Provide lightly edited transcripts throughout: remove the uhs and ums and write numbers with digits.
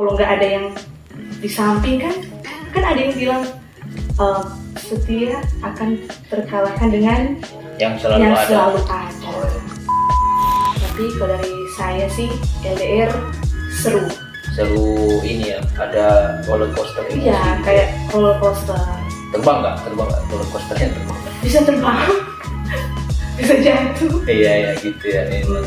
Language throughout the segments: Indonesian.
kalau nggak ada yang di samping kan ada yang bilang setia akan terkalahkan dengan yang selalu ada. Tapi kalau dari saya sih LDR seru ini ya, ada roller coaster emosi. Iya, kayak roller coaster. Terbang nggak roller coasternya? Bisa terbang, bisa jatuh. Iya gitu ya emang.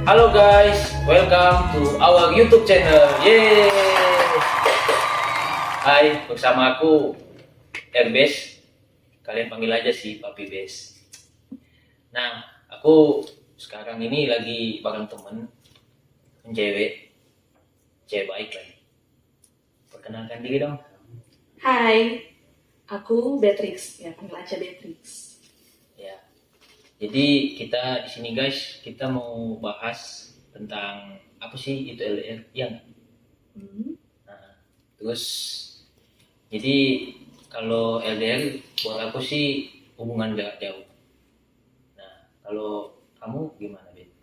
Halo guys, welcome to our YouTube channel. Yeay. Hai, bersama aku Airbase. Kalian panggil aja sih Papi Base. Nah, aku sekarang ini lagi bareng temen cewek baik lagi. Perkenalkan diri dong. Hai, aku Beatrix, ya panggil aja Beatrix. Ya. Jadi kita di sini guys, kita mau bahas tentang apa sih itu LDR, ya nggak? Nah, terus jadi kalau LDR buat aku sih hubungan jarak jauh. Nah, kalau kamu gimana, Bet?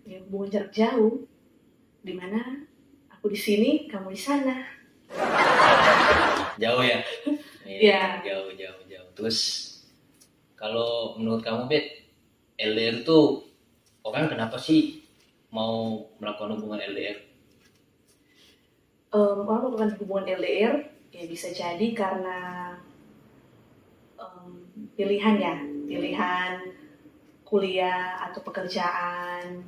Ya hubungan jarak jauh, dimana aku di sini, kamu di sana. Jauh ya? Iya. Jauh. Terus kalau menurut kamu, Bet, LDR tuh orang kenapa sih mau melakukan hubungan LDR? Orang melakukan hubungan LDR ya bisa jadi karena pilihan kuliah atau pekerjaan,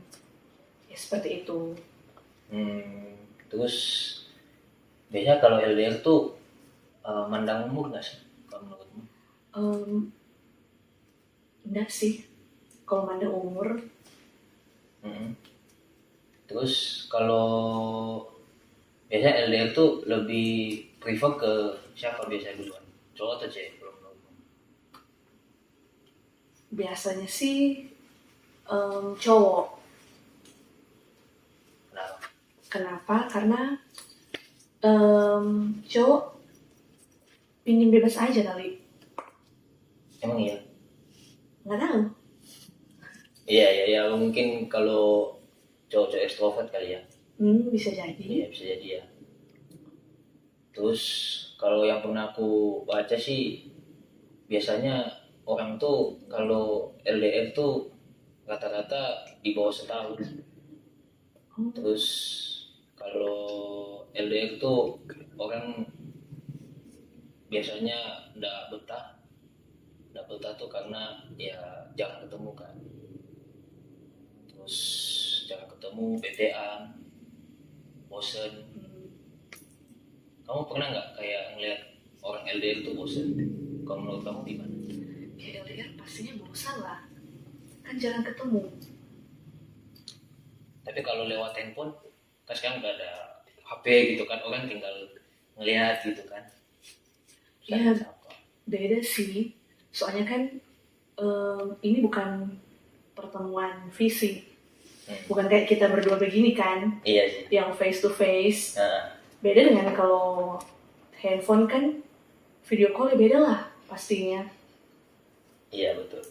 ya seperti itu. Terus biasanya kalau LDR tuh mandang umur nggak sih kalau menurutmu? Enggak sih, kalau mandang umur. Terus kalau biasanya LDR tuh lebih prefer ke siapa biasanya duluan? Cowok atau cewek? Biasanya sih cowok. Kenapa? Karena cowok pingin bebas aja kali. Emang iya? Nggak tahu. Iya, mungkin kalau cowok-cowok ekstrovert kali ya. Bisa jadi. Iya, bisa jadi ya. Terus kalau yang pernah aku baca sih, biasanya orang tuh kalau LDR tuh rata-rata di bawah setahun. Terus kalau LDR tuh orang biasanya nggak betah tuh karena ya jarang ketemu kan. Terus jarang ketemu, betean, bosen. Kamu pernah nggak kayak ngeliat orang LDR tuh bosen? Kalau menurut kamu gimana? Ya LDR pastinya bosan lah, kan jarang ketemu. Tapi kalau lewat handphone, kan sekarang udah ada HP gitu kan, orang tinggal ngeliat gitu kan. Ya beda sih, soalnya kan ini bukan pertemuan fisik, bukan kayak kita berdua begini kan. Iya sih. Yang face to face. Beda dengan kalau handphone kan video call ya beda lah pastinya. Iya betul.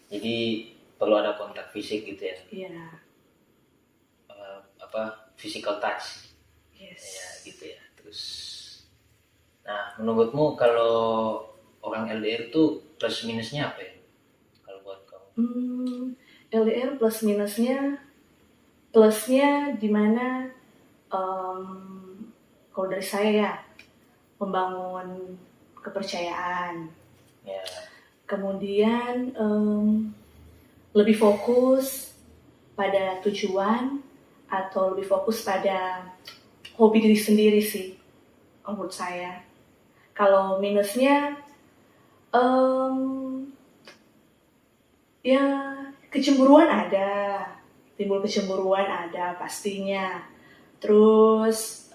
Jadi perlu ada kontak fisik gitu ya. Iya. Physical touch. Yes. Ya gitu ya. Terus, nah menurutmu kalau orang LDR tuh plus minusnya apa ya? Kalau buat kamu? LDR plus minusnya, plusnya dimana kalau dari saya ya membangun kepercayaan. Ya. Kemudian lebih fokus pada tujuan atau lebih fokus pada hobi diri sendiri sih menurut saya. Kalau minusnya ya kecemburuan ada, timbul kecemburuan ada pastinya. Terus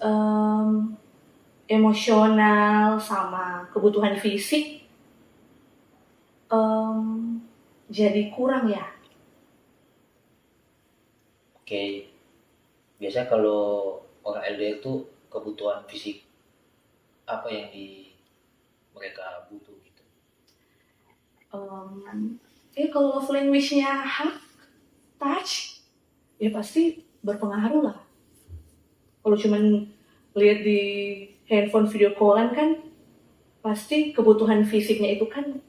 emosional sama kebutuhan fisik jadi kurang ya. Oke. Biasa kalau orang LDR tuh kebutuhan fisik apa yang mereka butuh gitu? Kalau love language-nya hug, touch, ya pasti berpengaruh lah. Kalau cuman lihat di handphone video callan kan, pasti kebutuhan fisiknya itu kan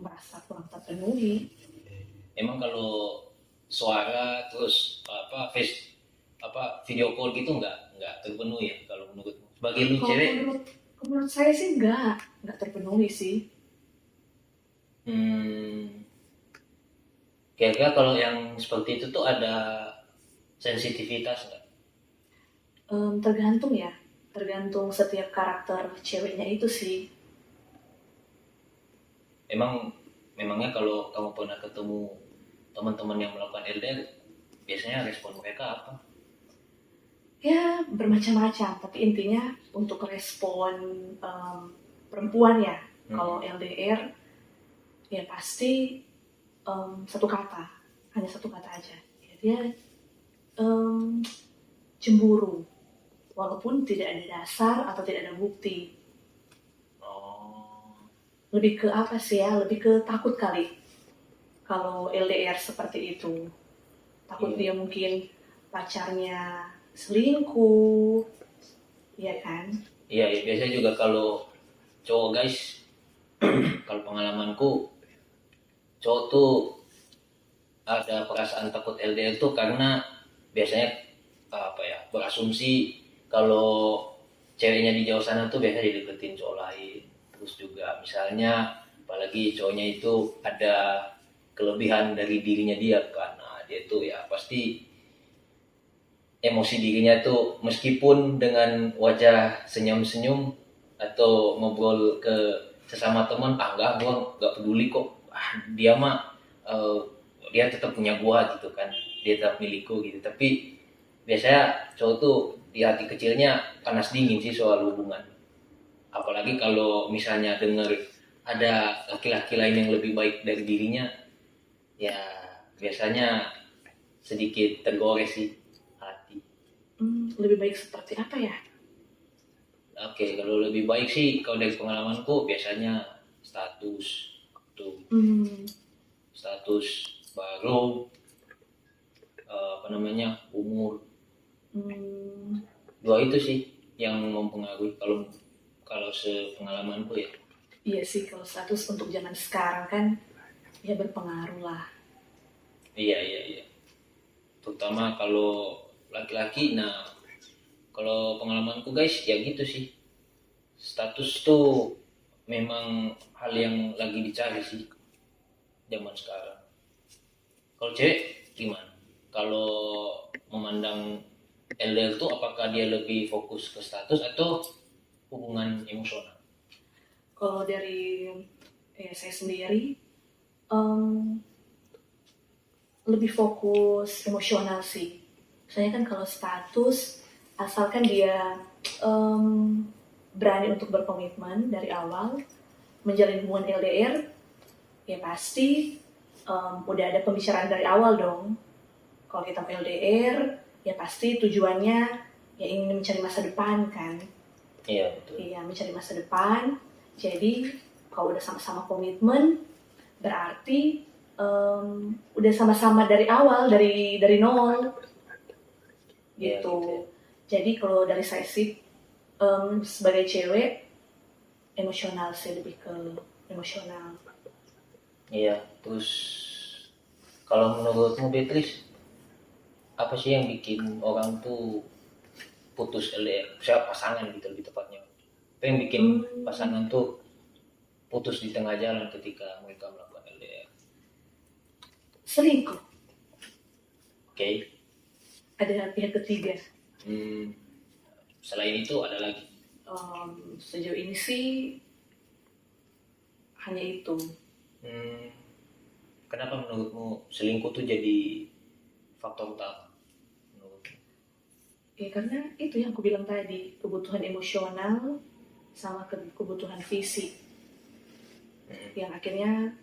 merasa kurang terpenuhi. Emang kalau suara terus video call gitu nggak terpenuhi ya kalau menurutmu? Sebagai lu Kalau cewek, menurut saya sih nggak terpenuhi sih. kira-kira kalau yang seperti itu tuh ada sensitivitas nggak? Tergantung ya, tergantung setiap karakter ceweknya itu sih. Memangnya kalau kamu pernah ketemu teman-teman yang melakukan LDR, biasanya respon mereka apa? Ya bermacam-macam, tapi intinya untuk respon perempuan ya, kalau LDR ya pasti satu kata, hanya satu kata aja. Ya, dia cemburu, walaupun tidak ada dasar atau tidak ada bukti. Lebih ke apa sih ya? Lebih ke takut kali. Kalau LDR seperti itu, takut dia mungkin pacarnya selingkuh, ya kan? Iya, biasanya juga kalau cowok guys, kalau pengalamanku, cowok tuh ada perasaan takut LDR tuh karena biasanya berasumsi kalau ceweknya di jauh sana tuh biasanya dideketin cowok lain. Terus juga misalnya apalagi cowoknya itu ada kelebihan dari dirinya dia karena dia tuh ya pasti emosi dirinya tuh meskipun dengan wajah senyum-senyum atau ngobrol ke sesama teman, enggak, gua nggak peduli kok, dia mah dia tetap punya gua gitu kan, dia tetap milikku gitu. Tapi biasanya cowok tuh di hati kecilnya panas dingin sih soal hubungan, apalagi kalau misalnya dengar ada laki-laki lain yang lebih baik dari dirinya, ya biasanya sedikit tergores sih hati. Lebih baik seperti apa ya? Oke, kalau lebih baik sih kalau dari pengalamanku biasanya status tuh, status baru, umur, dua itu sih yang mempengaruhi kalau sepengalamanku ya. Iya sih, kalau status untuk zaman sekarang kan ya berpengaruh lah. Iya, terutama kalau laki-laki. Nah, kalau pengalamanku guys ya gitu sih, status tuh memang hal yang lagi dicari sih zaman sekarang. Kalau cewek gimana? Kalau memandang LDR tuh apakah dia lebih fokus ke status atau hubungan emosional? Kalau dari saya sendiri lebih fokus emosional sih. Soalnya kan kalau status, asalkan dia berani untuk berkomitmen dari awal, menjalin hubungan LDR, ya pasti udah ada pembicaraan dari awal dong. Kalau kita LDR, ya pasti tujuannya ya ingin mencari masa depan kan. Iya, betul. Iya, mencari masa depan. Jadi kalau udah sama-sama komitmen, berarti udah sama-sama dari awal, dari nol gitu. Ya, gitu. Jadi kalau dari saya sih sebagai cewek emosional sih, lebih ke emosional. Iya, terus kalau menurutmu Beatrice, apa sih yang bikin orang tuh putus LDR? Siapa pasangan gitu lebih tepatnya? Apa yang bikin pasangan tuh putus di tengah jalan ketika mereka melakukan LDR? Selingkuh. Oke. Ada pihak ketiga. Selain itu ada lagi? Sejauh ini sih hanya itu. Kenapa menurutmu selingkuh tuh jadi faktor utama menurutmu? Ya karena itu yang aku bilang tadi, kebutuhan emosional sama kebutuhan fisik yang akhirnya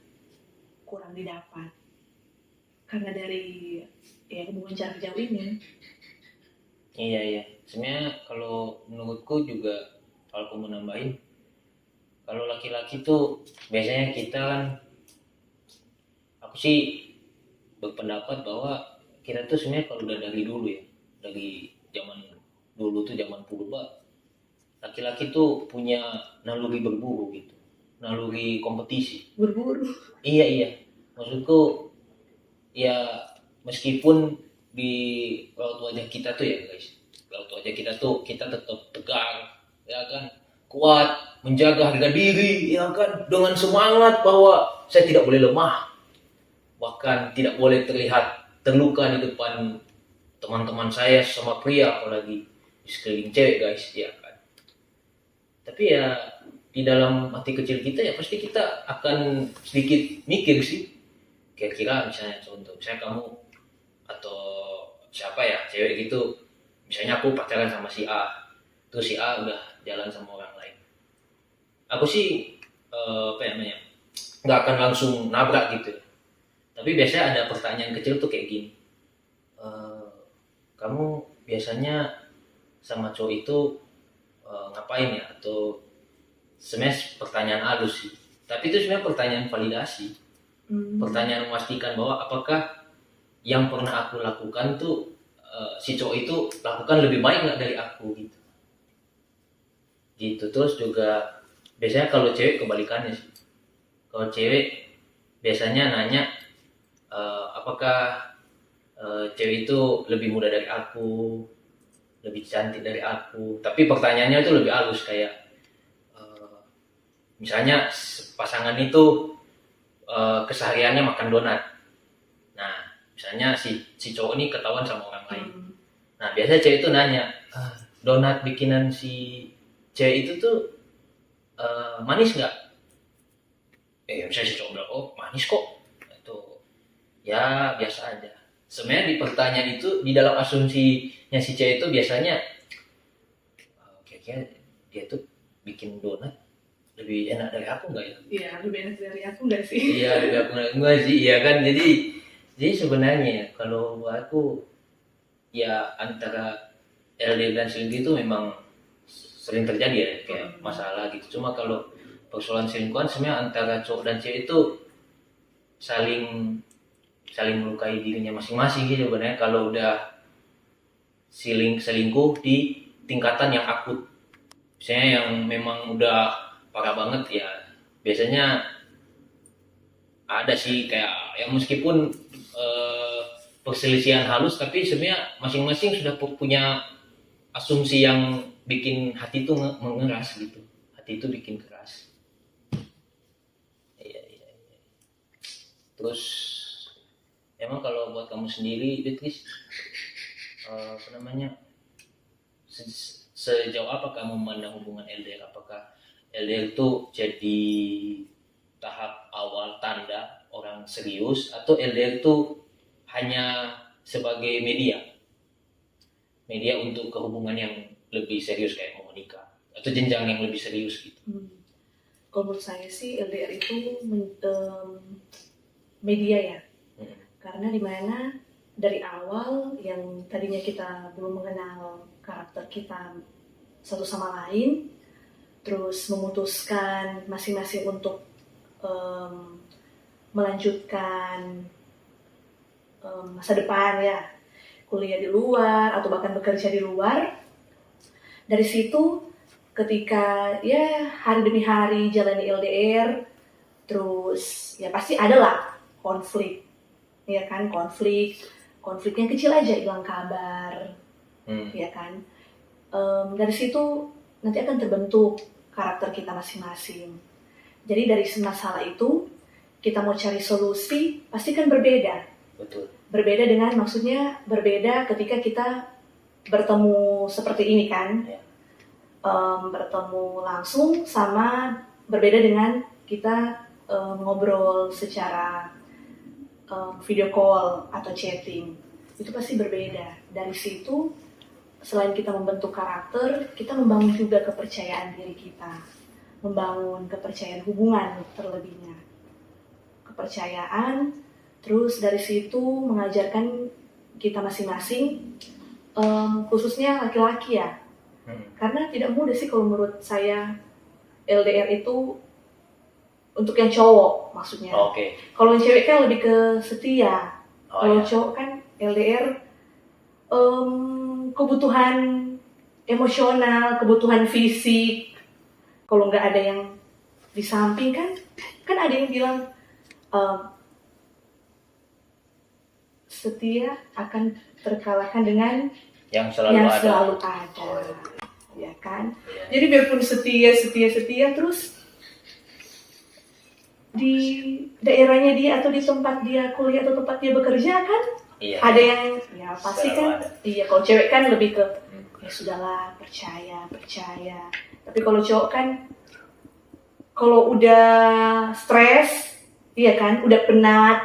kurang didapat karena dari hubungan jarak jauh ini. Iya. Sebenarnya kalau menurutku juga, kalau aku mau nambahin, kalau laki-laki tuh biasanya kita kan, aku sih berpendapat bahwa kita tuh sebenarnya kalau udah dari dulu ya, dari zaman dulu tuh zaman purba, laki-laki tuh punya naluri berburu gitu, naluri kompetisi. Berburu. Iya iya, maksudku ya meskipun di laut wajah kita tuh ya guys, laut wajah kita tuh kita tetap tegar, ya kan, kuat, menjaga harga diri, ya kan, dengan semangat bahwa saya tidak boleh lemah, bahkan tidak boleh terlihat terluka di depan teman-teman saya sama pria, apalagi di sekeliling cewek guys, ya kan. Tapi ya di dalam hati kecil kita ya pasti kita akan sedikit mikir sih, kira-kira misalnya contoh, misalnya kamu atau siapa ya cewek gitu, misalnya aku pacaran sama si A, terus si A udah jalan sama orang lain, aku sih apa ya namanya, nggak akan langsung nabrak gitu. Tapi biasanya ada pertanyaan kecil tuh kayak gini, "Eh, kamu biasanya sama cowok itu ngapain ya?" Atau sebenarnya pertanyaan halus sih, tapi itu sebenarnya pertanyaan validasi, pertanyaan memastikan bahwa apakah yang pernah aku lakukan tuh si cowok itu lakukan lebih baik nggak dari aku gitu. Gitu. Terus juga biasanya kalau cewek kebalikannya sih, kalau cewek biasanya nanya apakah cewek itu lebih muda dari aku, lebih cantik dari aku, tapi pertanyaannya itu lebih halus kayak misalnya pasangan itu kesehariannya makan donat. Nah, misalnya si cowok ini ketahuan sama orang lain. Nah, biasanya cewek itu nanya, donat bikinan si cewek itu tuh manis nggak? Misalnya si cowok bilang, oh manis kok. Itu ya biasa aja. Sebenarnya di pertanyaan itu, di dalam asumsinya si cewek itu biasanya kira-kira dia tuh bikin donat lebih enak dari aku nggak ya? Iya, lebih enak dari aku nggak sih? Iya, lebih aku nggak sih, iya kan. Jadi sebenarnya kalau buat aku ya antara LDR dan selingkuh itu memang sering terjadi ya kayak masalah gitu. Cuma kalau persoalan selingkuhan sebenarnya antara cowok dan cewek itu saling melukai dirinya masing-masing gitu sebenarnya. Kalau udah selingkuh di tingkatan yang akut, misalnya yang memang udah parah banget ya, biasanya ada sih kayak ya meskipun perselisihan halus, tapi sebenarnya masing-masing sudah punya asumsi yang bikin hati itu mengeras gitu, hati itu bikin keras. Iya. Terus emang kalau buat kamu sendiri Beatrice, apa namanya, sejauh apa kamu memandang hubungan LDR? Apakah LDR itu jadi tahap awal tanda orang serius, atau LDR itu hanya sebagai media untuk kehubungan yang lebih serius kayak mau menikah atau jenjang yang lebih serius gitu? Kalau menurut saya sih LDR itu media ya, karena dimana dari awal yang tadinya kita belum mengenal karakter kita satu sama lain, terus memutuskan masing-masing untuk melanjutkan masa depan ya, kuliah di luar atau bahkan bekerja di luar. Dari situ ketika ya hari demi hari jalani LDR, terus ya pasti adalah konflik, ya kan, konflik yang kecil aja hilang kabar, ya kan. Dari situ nanti akan terbentuk karakter kita masing-masing. Jadi dari masalah itu kita mau cari solusi pasti kan berbeda. Betul. Berbeda dengan maksudnya berbeda ketika kita bertemu seperti ini kan, bertemu langsung, sama berbeda dengan kita ngobrol secara video call atau chatting. Itu pasti berbeda. Dari situ selain kita membentuk karakter, kita membangun juga kepercayaan diri kita, membangun kepercayaan hubungan terlebihnya, kepercayaan. Terus dari situ mengajarkan kita masing-masing, khususnya laki-laki ya, karena tidak mudah sih kalau menurut saya LDR itu untuk yang cowok maksudnya. Okay. Kalau yang cewek kan lebih ke setia, kalau cowok kan LDR kebutuhan emosional, kebutuhan fisik. Kalau nggak ada yang di samping kan ada yang bilang setia akan terkalahkan dengan yang selalu yang ada. selalu ada, Oh, iya. ya kan? Iya. Jadi biarpun setia terus di daerahnya dia atau di tempat dia kuliah atau tempat dia bekerja kan Iya. ada yang ya pasti Selalu kan ada. iya, kalau cewek kan lebih ke Hmm. ya sudahlah, percaya. Tapi kalau cowok kan kalau udah stres, iya kan, udah penat,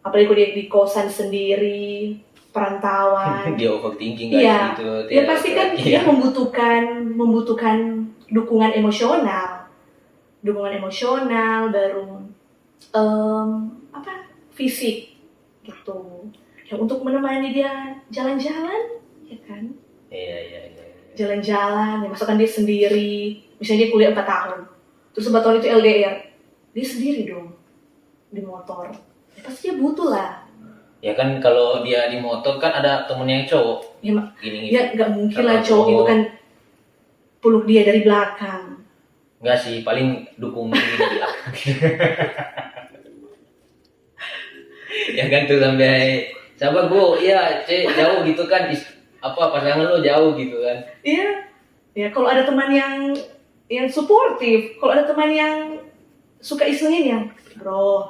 apalagi kalau dia di kosan sendiri, perantauan, Dia overthinking guys iya, gitu. ya pasti kan dia Iya. membutuhkan dukungan emosional, baru fisik gitu, ya untuk menemani dia jalan-jalan, ya kan. Iya. Jalan-jalan, ya misalkan dia sendiri, misalnya dia kuliah 4 tahun, terus 4 tahun itu LDR, dia sendiri dong di motor, ya pasti dia butuh lah. Ya kan kalau dia di motor kan ada temennya yang cowok. Ya, Gini. ya nggak mungkin lah Sama cowok itu cowok. kan peluk dia dari belakang. Enggak sih, paling dukung ini di belakang. Ya kan tuh sampai sahabat gua, iya jauh gitu kan, pasangan lo jauh gitu kan. Iya, ya kalau ada teman yang suportif, kalau ada teman yang suka isengin yang, bro,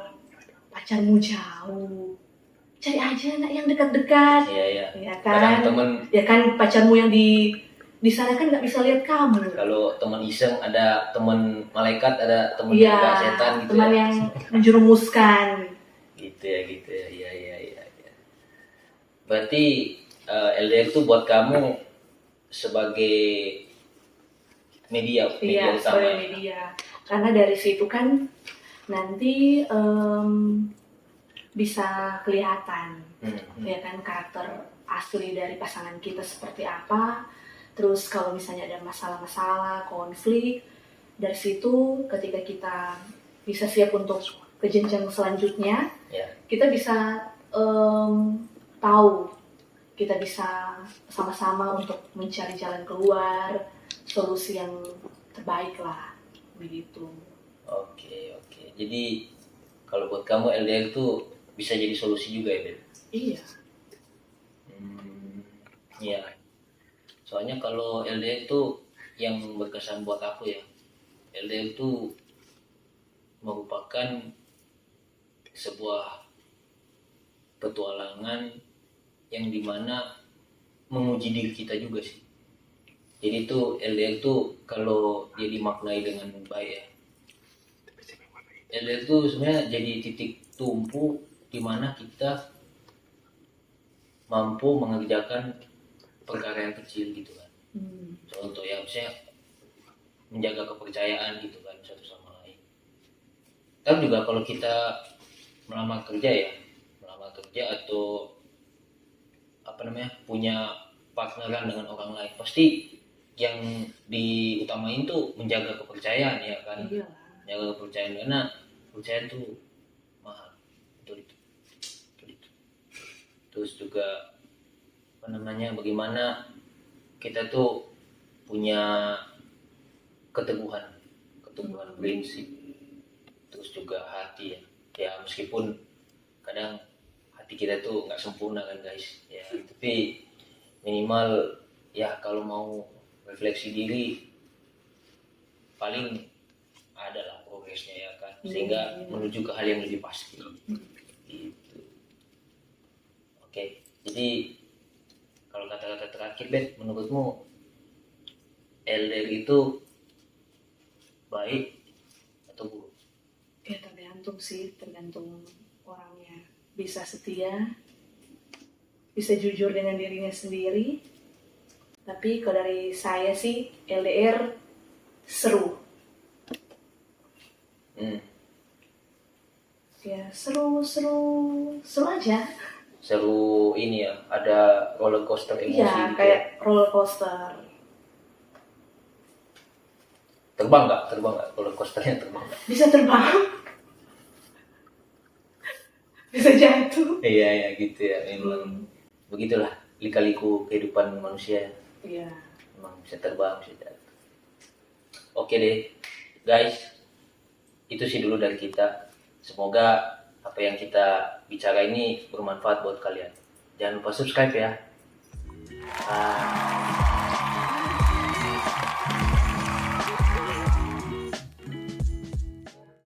pacarmu jauh, cari aja anak yang dekat-dekat, Iya. ya Kadang kan? temen, Ya kan pacarmu yang di sana kan nggak bisa lihat kamu. kalau temen iseng ada temen malaikat, ada temen Iya, juga setan gitu teman ya. yang menjerumuskan. Gitu ya. Iya. Berarti LDR itu buat kamu sebagai media Iya, utama. sebagai media. Karena dari situ kan nanti bisa kelihatan, ya kan, karakter asli dari pasangan kita seperti apa. Terus kalau misalnya ada masalah-masalah, konflik, dari situ ketika kita bisa siap untuk ke jenjang selanjutnya, Ya. kita bisa tahu, kita bisa sama-sama untuk mencari jalan keluar, solusi yang terbaik lah, begitu. Oke. Jadi kalau buat kamu LDR itu bisa jadi solusi juga ya, Ben? Iya. Iya. Soalnya kalau LDR itu yang berkesan buat aku ya, LDR itu merupakan sebuah petualangan yang dimana menguji diri kita juga sih. Jadi itu LDR itu kalau dia dimaknai dengan baik ya, LDR itu sebenarnya jadi titik tumpu di mana kita mampu mengerjakan perkara yang kecil gitu kan. Contoh ya, misalnya menjaga kepercayaan gitu kan satu sama lain. Tapi juga kalau kita melamar kerja atau punya partneran dengan orang lain, pasti yang diutamain tuh menjaga kepercayaan ya kan. Iya. Menjaga kepercayaan, karena kepercayaan tuh mahal. Betul itu. Terus juga bagaimana kita tuh punya keteguhan prinsip, terus juga hati ya meskipun kadang hati kita tuh nggak sempurna kan guys ya, tapi minimal ya kalau mau refleksi diri paling ada lah progresnya ya kan, sehingga menuju ke hal yang lebih pasti gitu. Oke, jadi kalau kata-kata terakhir Bet, menurutmu LDR itu baik atau buruk? Ya tergantung orangnya. Bisa setia, bisa jujur dengan dirinya sendiri. Tapi kalau dari saya sih LDR seru. Ya seru aja. Seru ini ya, ada roller coaster emosi Iya, gitu. kayak roller coaster. Terbang nggak roller coasternya, terbang nggak? Bisa terbang. Bisa jatuh. Iya gitu ya memang. begitulah lika-liku kehidupan manusia. Iya. Memang bisa terbang, bisa jatuh. Oke deh, guys. Itu sih dulu dari kita. Semoga apa yang kita bicara ini bermanfaat buat kalian. Jangan lupa subscribe ya.